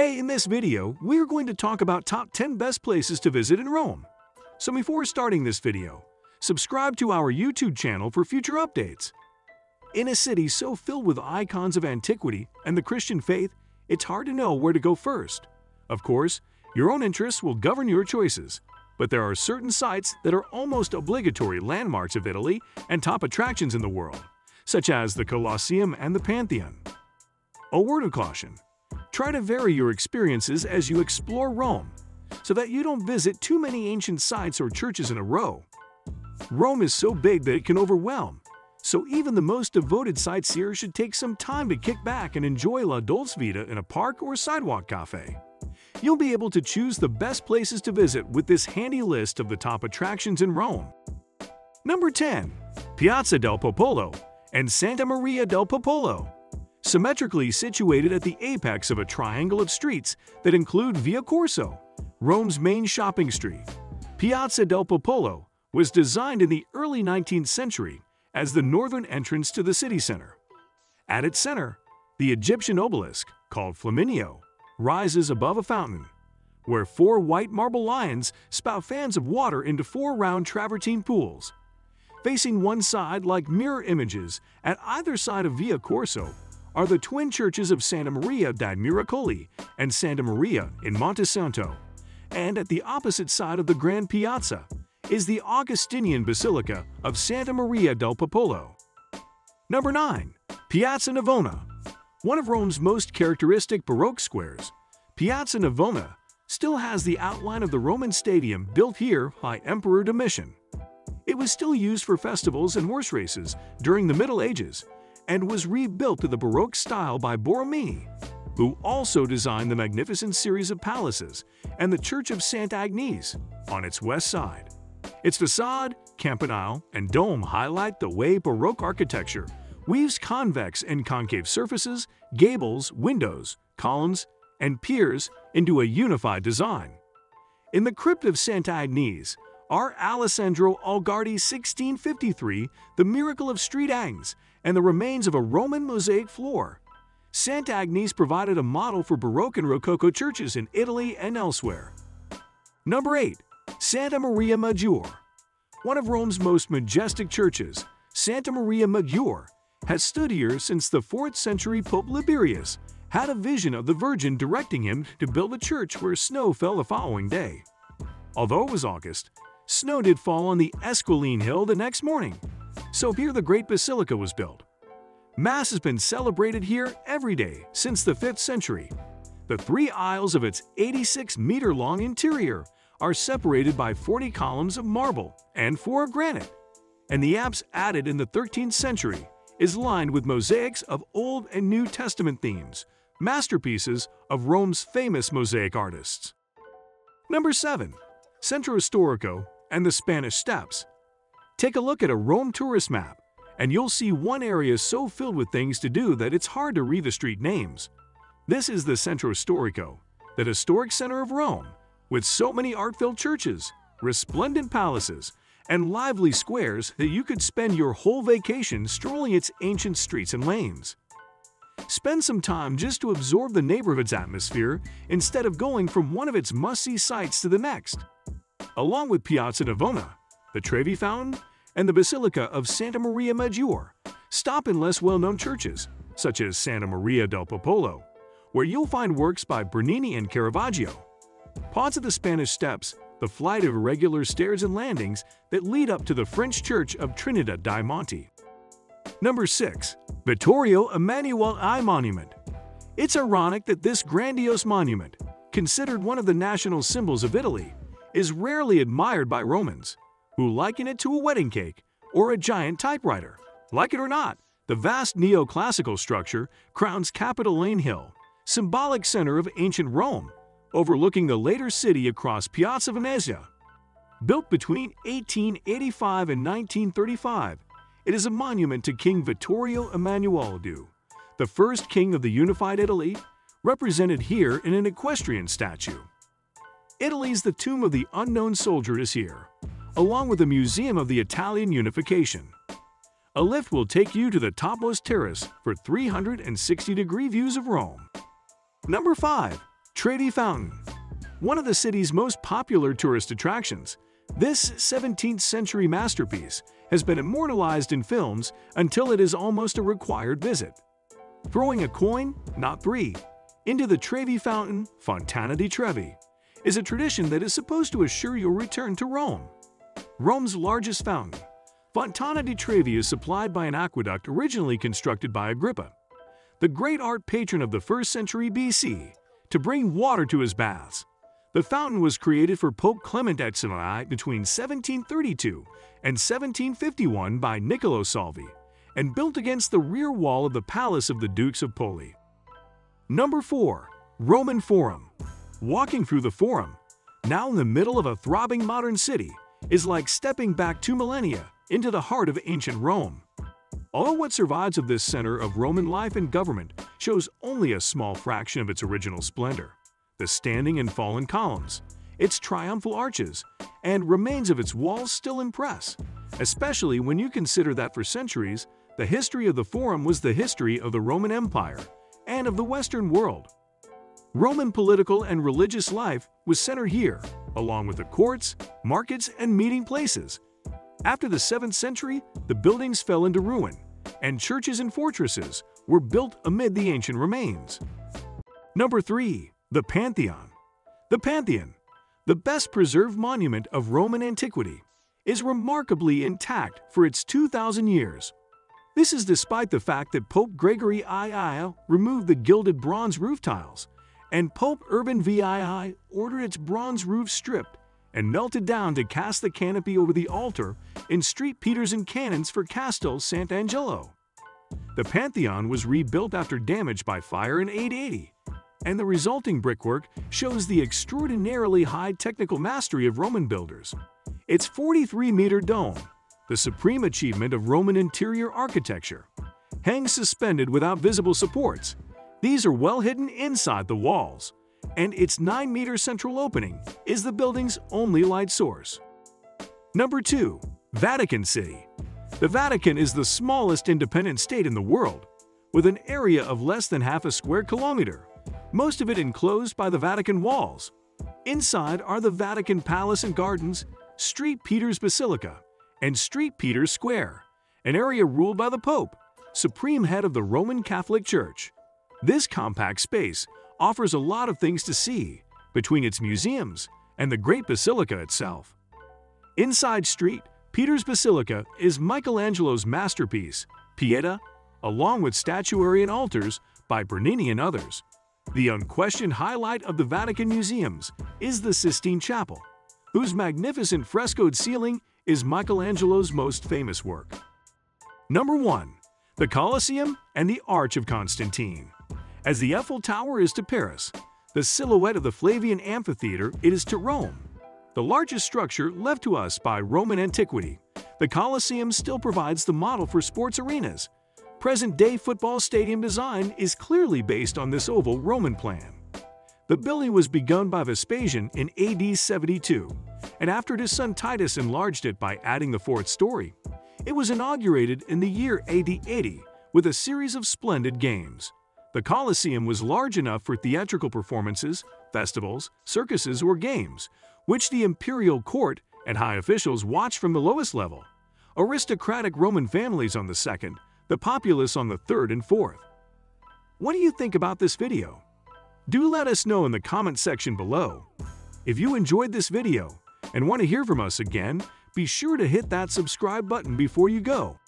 Hey, in this video, we're going to talk about top 10 best places to visit in Rome. So before starting this video, subscribe to our YouTube channel for future updates. In a city so filled with icons of antiquity and the Christian faith, it's hard to know where to go first. Of course, your own interests will govern your choices, but there are certain sites that are almost obligatory landmarks of Italy and top attractions in the world, such as the Colosseum and the Pantheon. A word of caution: try to vary your experiences as you explore Rome, so that you don't visit too many ancient sites or churches in a row. Rome is so big that it can overwhelm, so even the most devoted sightseer should take some time to kick back and enjoy La Dolce Vita in a park or sidewalk cafe. You'll be able to choose the best places to visit with this handy list of the top attractions in Rome. Number 10. Piazza del Popolo and Santa Maria del Popolo. Symmetrically situated at the apex of a triangle of streets that include Via Corso, Rome's main shopping street, Piazza del Popolo was designed in the early 19th century as the northern entrance to the city center. At its center, the Egyptian obelisk, called Flaminio, rises above a fountain, where four white marble lions spout fans of water into four round travertine pools. Facing one side like mirror images at either side of Via Corso are the twin churches of Santa Maria dei Miracoli and Santa Maria in Monte Santo, and at the opposite side of the Grand Piazza is the Augustinian Basilica of Santa Maria del Popolo. Number 9. Piazza Navona. One of Rome's most characteristic Baroque squares, Piazza Navona still has the outline of the Roman stadium built here by Emperor Domitian. It was still used for festivals and horse races during the Middle Ages, and was rebuilt to the Baroque style by Borromini, who also designed the magnificent series of palaces and the Church of Santa Agnes on its west side. Its facade, campanile, and dome highlight the way Baroque architecture weaves convex and concave surfaces, gables, windows, columns, and piers into a unified design. In the crypt of Santa Agnes are Alessandro Algardi's 1653 The Miracle of Street Agnes and the remains of a Roman mosaic floor. Santa Agnes provided a model for Baroque and Rococo churches in Italy and elsewhere. Number 8. Santa Maria Maggiore. One of Rome's most majestic churches, Santa Maria Maggiore, has stood here since the 4th century Pope Liberius had a vision of the Virgin directing him to build a church where snow fell the following day. Although it was August, snow did fall on the Esquiline Hill the next morning, so here the Great Basilica was built. Mass has been celebrated here every day since the 5th century. The three aisles of its 86-meter-long interior are separated by 40 columns of marble and 4 of granite, and the apse added in the 13th century is lined with mosaics of Old and New Testament themes, masterpieces of Rome's famous mosaic artists. Number 7. Centro Storico and the Spanish Steps. Take a look at a Rome tourist map, and you'll see one area so filled with things to do that it's hard to read the street names. This is the Centro Storico, the historic center of Rome, with so many art-filled churches, resplendent palaces, and lively squares that you could spend your whole vacation strolling its ancient streets and lanes. Spend some time just to absorb the neighborhood's atmosphere instead of going from one of its must-see sites to the next. Along with Piazza Navona, the Trevi Fountain, and the Basilica of Santa Maria Maggiore, stop in less well-known churches, such as Santa Maria del Popolo, where you'll find works by Bernini and Caravaggio. Pause at the Spanish Steps, the flight of irregular stairs and landings that lead up to the French Church of Trinidad dei Monti. Number 6. Vittorio Emanuele I Monument. It's ironic that this grandiose monument, considered one of the national symbols of Italy, is rarely admired by Romans, who liken it to a wedding cake or a giant typewriter. Like it or not, the vast neoclassical structure crowns Capitoline Hill, symbolic center of ancient Rome, overlooking the later city across Piazza Venezia. Built between 1885 and 1935, it is a monument to King Vittorio Emanuele II, the first king of the unified Italy, represented here in an equestrian statue. Italy's The Tomb of the Unknown Soldier is here, along with the Museum of the Italian Unification. A lift will take you to the topmost terrace for 360-degree views of Rome. Number 5. Trevi Fountain. One of the city's most popular tourist attractions, this 17th-century masterpiece has been immortalized in films until it is almost a required visit. Throwing a coin, not three, into the Trevi Fountain, Fontana di Trevi, is a tradition that is supposed to assure your return to Rome. Rome's largest fountain, Fontana di Trevi, is supplied by an aqueduct originally constructed by Agrippa, the great art patron of the 1st century BC, to bring water to his baths. The fountain was created for Pope Clement XI between 1732 and 1751 by Niccolo Salvi and built against the rear wall of the Palace of the Dukes of Poli. Number 4. Roman Forum. Walking through the Forum, now in the middle of a throbbing modern city, is like stepping back 2 millennia into the heart of ancient Rome. Although what survives of this center of Roman life and government shows only a small fraction of its original splendor, the standing and fallen columns, its triumphal arches, and remains of its walls still impress, especially when you consider that for centuries, the history of the Forum was the history of the Roman Empire and of the Western world. Roman political and religious life was centered here, along with the courts, markets, and meeting places. After the 7th century, the buildings fell into ruin, and churches and fortresses were built amid the ancient remains. Number 3. The Pantheon. The Pantheon, the best preserved monument of Roman antiquity, is remarkably intact for its 2,000 years. This is despite the fact that Pope Gregory II removed the gilded bronze roof tiles, and Pope Urban VII ordered its bronze roof stripped and melted down to cast the canopy over the altar in Street Peters and Cannons for Castel Sant'Angelo. The Pantheon was rebuilt after damage by fire in 880, and the resulting brickwork shows the extraordinarily high technical mastery of Roman builders. Its 43-meter dome, the supreme achievement of Roman interior architecture, hangs suspended without visible supports. These are well hidden inside the walls, and its 9-meter central opening is the building's only light source. Number 2. Vatican City. The Vatican is the smallest independent state in the world, with an area of less than half a square kilometer, most of it enclosed by the Vatican walls. Inside are the Vatican Palace and Gardens, St. Peter's Basilica, and St. Peter's Square, an area ruled by the Pope, supreme head of the Roman Catholic Church. This compact space offers a lot of things to see between its museums and the Great Basilica itself. Inside St. Peter's Basilica is Michelangelo's masterpiece, Pieta, along with statuary and altars by Bernini and others. The unquestioned highlight of the Vatican museums is the Sistine Chapel, whose magnificent frescoed ceiling is Michelangelo's most famous work. Number 1. The Colosseum and the Arch of Constantine. As the Eiffel Tower is to Paris, the silhouette of the Flavian Amphitheater is to Rome. The largest structure left to us by Roman antiquity, the Colosseum still provides the model for sports arenas. Present-day football stadium design is clearly based on this oval Roman plan. The building was begun by Vespasian in AD 72, and after his son Titus enlarged it by adding the 4th story, it was inaugurated in the year AD 80 with a series of splendid games. The Colosseum was large enough for theatrical performances, festivals, circuses, or games, which the imperial court and high officials watched from the lowest level. Aristocratic Roman families on the 2nd, the populace on the 3rd and 4th. What do you think about this video? Do let us know in the comment section below. If you enjoyed this video and want to hear from us again, be sure to hit that subscribe button before you go.